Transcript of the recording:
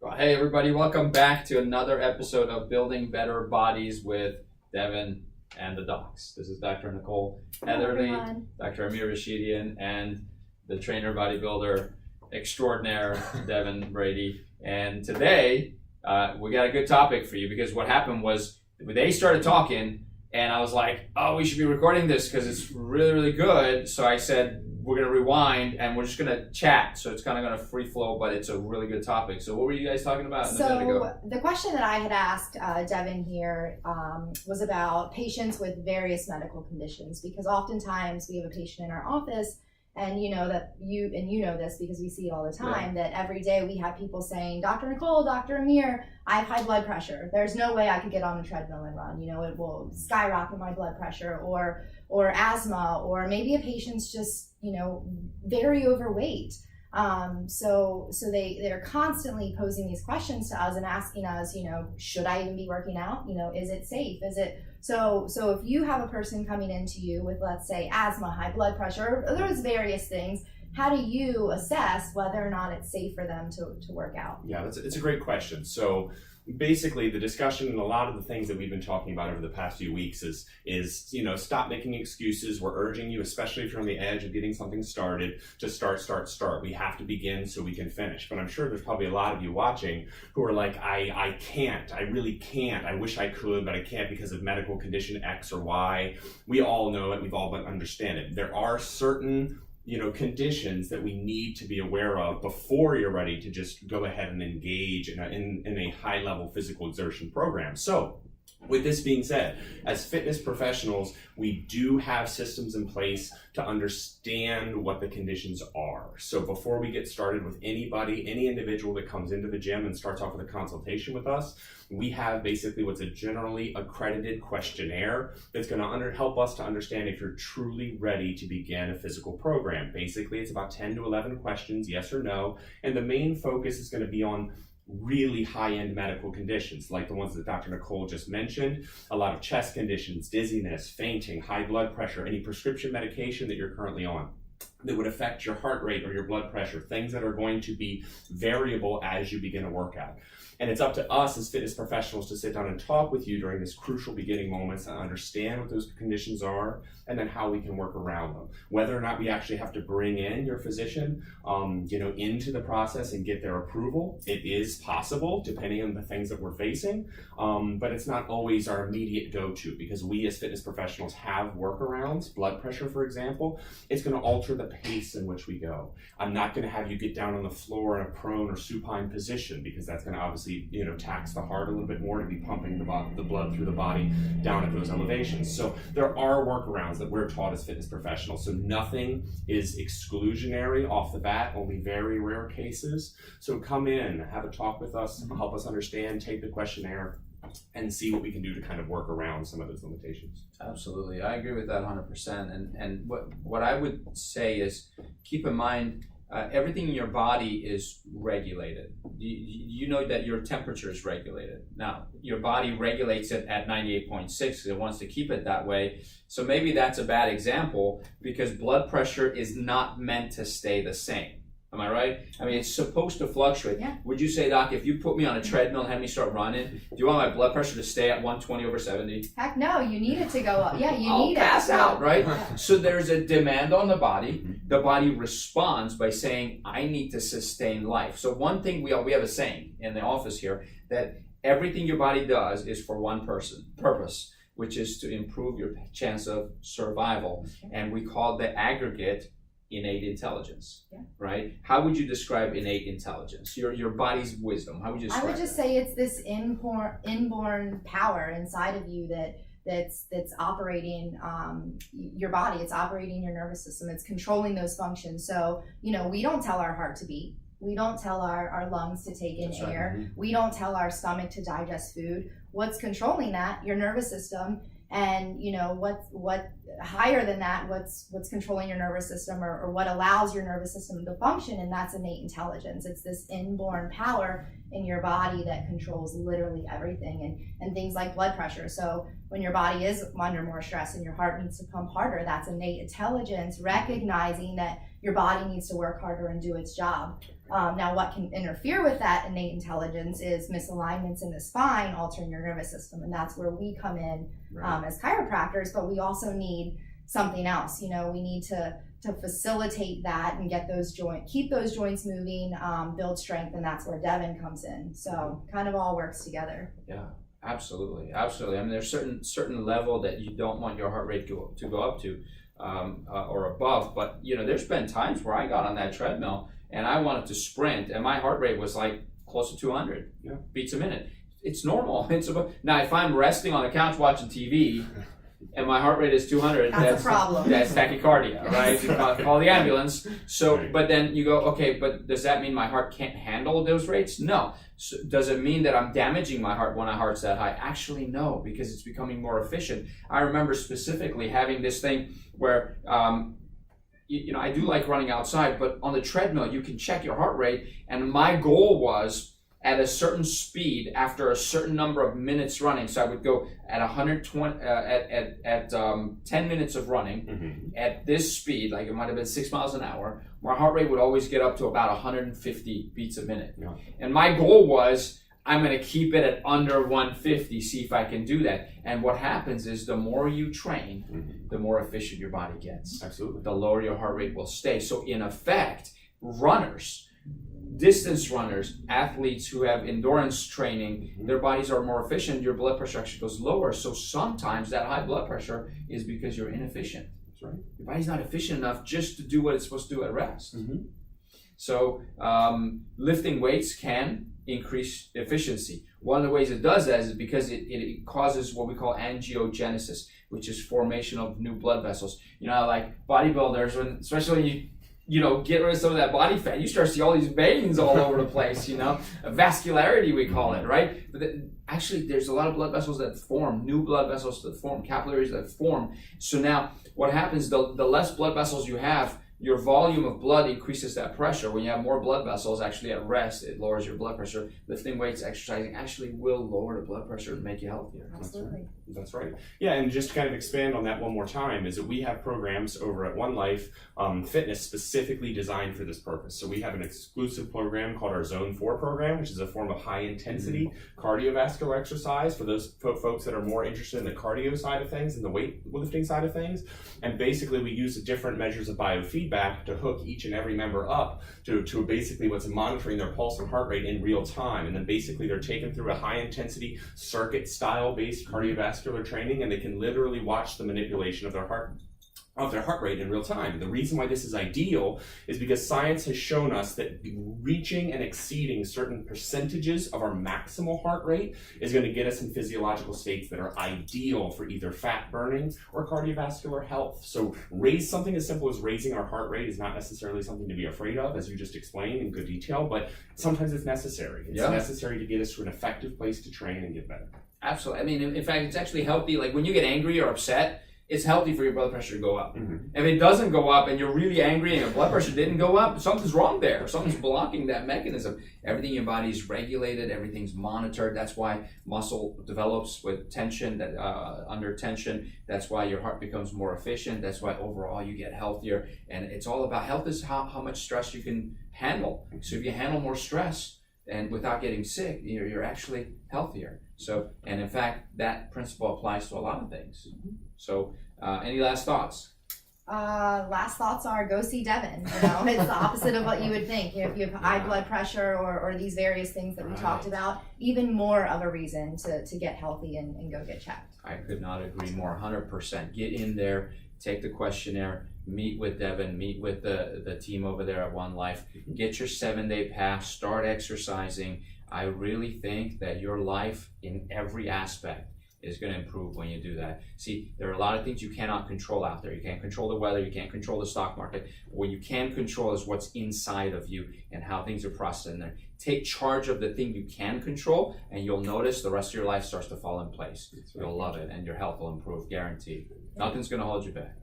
Well, hey everybody, welcome back to another episode of Building Better Bodies with Deven and the docs. This is Dr. Nicole Heatherly, Dr. Amir Rashidian, and the trainer bodybuilder extraordinaire, Deven Brady. And today, we got a good topic for you because what happened was they started talking and I was like, oh, we should be recording this because it's really, really good. So I said, we're going to rewind and we're just going to chat. So it's kind of going to free flow, but it's a really good topic. So what were you guys talking about? So the question that I had asked Deven here was about patients with various medical conditions, because oftentimes we have a patient in our office, and you know this because we see it all the time, that every day we have people saying, Dr. Nicole, Dr. Amir, I have high blood pressure. There's no way I could get on the treadmill and run. You know, it will skyrocket my blood pressure, or asthma, or maybe a patient's just, very overweight. So they're constantly posing these questions to us and asking us, should I even be working out? Is it safe? Is it so if you have a person coming into you with, let's say, asthma, high blood pressure, or those various things, how do you assess whether or not it's safe for them to work out? Yeah, it's a great question. So basically the discussion and a lot of the things that we've been talking about over the past few weeks is stop making excuses. We're urging you, especially if you're on the edge of getting something started, to start. We have to begin so we can finish. But I'm sure there's probably a lot of you watching who are like, I can't, I really can't. I wish I could, but I can't because of medical condition X or Y. We all know it. We've all understand it. There are certain conditions that we need to be aware of before you're ready to just go ahead and engage in a high-level physical exertion program. So, with this being said, as fitness professionals, we do have systems in place to understand what the conditions are. So before we get started with any individual that comes into the gym and starts off with a consultation with us, we have basically what's a generally accredited questionnaire that's going to help us to understand if you're truly ready to begin a physical program. Basically, it's about 10 to 11 questions, yes or no, and the main focus is going to be on really high-end medical conditions like the ones that Dr. Nicole just mentioned, a lot of chest conditions, dizziness, fainting, high blood pressure, any prescription medication that you're currently on that would affect your heart rate or your blood pressure, things that are going to be variable as you begin a workout. And it's up to us as fitness professionals to sit down and talk with you during this crucial beginning moments and understand what those conditions are and then how we can work around them. Whether or not we actually have to bring in your physician, into the process and get their approval, it is possible depending on the things that we're facing, but it's not always our immediate go-to because we as fitness professionals have workarounds. Blood pressure, for example, it's going to alter the pace in which we go. I'm not going to have you get down on the floor in a prone or supine position because that's going to obviously tax the heart a little bit more to be pumping the blood through the body down at those elevations. So there are workarounds that we're taught as fitness professionals. So nothing is exclusionary off the bat, only very rare cases. So come in, have a talk with us, help us understand, take the questionnaire, and see what we can do to kind of work around some of those limitations. Absolutely. I agree with that 100%. And what I would say is keep in mind, everything in your body is regulated. You know that your temperature is regulated. Now, your body regulates it at 98.6 because it wants to keep it that way. So maybe that's a bad example because blood pressure is not meant to stay the same. Am I right? I mean, it's supposed to fluctuate. Yeah. Would you say, Doc, if you put me on a treadmill and have me start running, do you want my blood pressure to stay at 120/70? Heck no, you need it to go up. Yeah, I'll pass out, right? Yeah. So there's a demand on the body. The body responds by saying, I need to sustain life. So one thing we have a saying in the office here that everything your body does is for one purpose, which is to improve your chance of survival. Okay. And we call the aggregate innate intelligence, yeah. Right? How would you describe innate intelligence? Your body's wisdom. How would you describe I would just say it's this inborn power inside of you that's operating your body. It's operating your nervous system. It's controlling those functions. So, we don't tell our heart to beat. We don't tell our lungs to take in air. Right. We don't tell our stomach to digest food. What's controlling that? Your nervous system. And what higher than that, what's controlling your nervous system, or what allows your nervous system to function, and that's innate intelligence. It's this inborn power in your body that controls literally everything, and things like blood pressure. So when your body is under more stress and your heart needs to pump harder, that's innate intelligence recognizing that your body needs to work harder and do its job. Now, what can interfere with that innate intelligence is misalignments in the spine, altering your nervous system, and that's where we come in as chiropractors. But we also need something else. You know, we need to facilitate that and get those keep those joints moving, build strength, and that's where Deven comes in. So kind of all works together. Yeah, absolutely. I mean, there's certain level that you don't want your heart rate to go up to or above. But you know, there's been times where I got on that treadmill and I wanted to sprint, and my heart rate was like close to 200 beats a minute. It's normal. Now, if I'm resting on the couch watching TV and my heart rate is 200, that's a problem. That's tachycardia, right? You call the ambulance. So, but then you go, okay, but does that mean my heart can't handle those rates? No. So does it mean that I'm damaging my heart when my heart's that high? Actually, no, because it's becoming more efficient. I remember specifically having this thing where, you know, I do like running outside, but on the treadmill, you can check your heart rate. And my goal was at a certain speed after a certain number of minutes running. So I would go at 120, at 10 minutes of running at this speed, like it might have been 6 miles an hour, my heart rate would always get up to about 150 beats a minute. Yeah. And my goal was, I'm going to keep it at under 150, see if I can do that. And what happens is the more you train, the more efficient your body gets. Absolutely. The lower your heart rate will stay. So in effect, runners, distance runners, athletes who have endurance training, their bodies are more efficient, your blood pressure actually goes lower. So sometimes that high blood pressure is because you're inefficient. That's right. Your body's not efficient enough just to do what it's supposed to do at rest. So lifting weights can increase efficiency. One of the ways it does that is because it causes what we call angiogenesis, which is formation of new blood vessels. You know, like bodybuilders, especially when you know, get rid of some of that body fat, you start to see all these veins all over the place, you know, vascularity we call it, right? But actually there's a lot of blood vessels that form, new blood vessels that form, capillaries that form. So now what happens, the less blood vessels you have, your volume of blood increases that pressure. When you have more blood vessels actually at rest, it lowers your blood pressure. Lifting weights, exercising actually will lower the blood pressure and make you healthier. Absolutely. That's right. Yeah, and just to kind of expand on that one more time, is that we have programs over at One Life Fitness specifically designed for this purpose. So we have an exclusive program called our Zone 4 program, which is a form of high intensity cardiovascular exercise for those folks that are more interested in the cardio side of things and the weightlifting side of things. And basically we use different measures of biofeedback to hook each and every member up to basically what's monitoring their pulse and heart rate in real time. And then basically they're taken through a high intensity circuit style based cardiovascular training, and they can literally watch the manipulation of their heart rate in real time. And the reason why this is ideal is because science has shown us that reaching and exceeding certain percentages of our maximal heart rate is going to get us in physiological states that are ideal for either fat burning or cardiovascular health. So something as simple as raising our heart rate is not necessarily something to be afraid of, as you just explained in good detail, but sometimes it's necessary. It's necessary to get us to an effective place to train and get better. Absolutely. I mean, in fact, it's actually healthy. Like when you get angry or upset, it's healthy for your blood pressure to go up. If it doesn't go up and you're really angry and your blood pressure didn't go up, something's wrong there. Something's blocking that mechanism. Everything in your body is regulated. Everything's monitored. That's why muscle develops with tension, under tension. That's why your heart becomes more efficient. That's why overall you get healthier. And it's all about health is how much stress you can handle. So if you handle more stress and without getting sick, you're actually healthier. So, and in fact, that principle applies to a lot of things. So, any last thoughts? Last thoughts are go see Deven. You know, it's the opposite of what you would think. If you have high blood pressure or these various things that we talked about, even more of a reason to get healthy and go get checked. I could not agree more. 100%. Get in there, take the questionnaire, meet with Deven, meet with the team over there at One Life, get your 7-day pass, start exercising. I really think that your life in every aspect is going to improve when you do that. See, there are a lot of things you cannot control out there. You can't control the weather, you can't control the stock market. What you can control is what's inside of you and how things are processed in there. Take charge of the thing you can control, and you'll notice the rest of your life starts to fall in place. You'll love it, and your health will improve, guaranteed. Nothing's going to hold you back.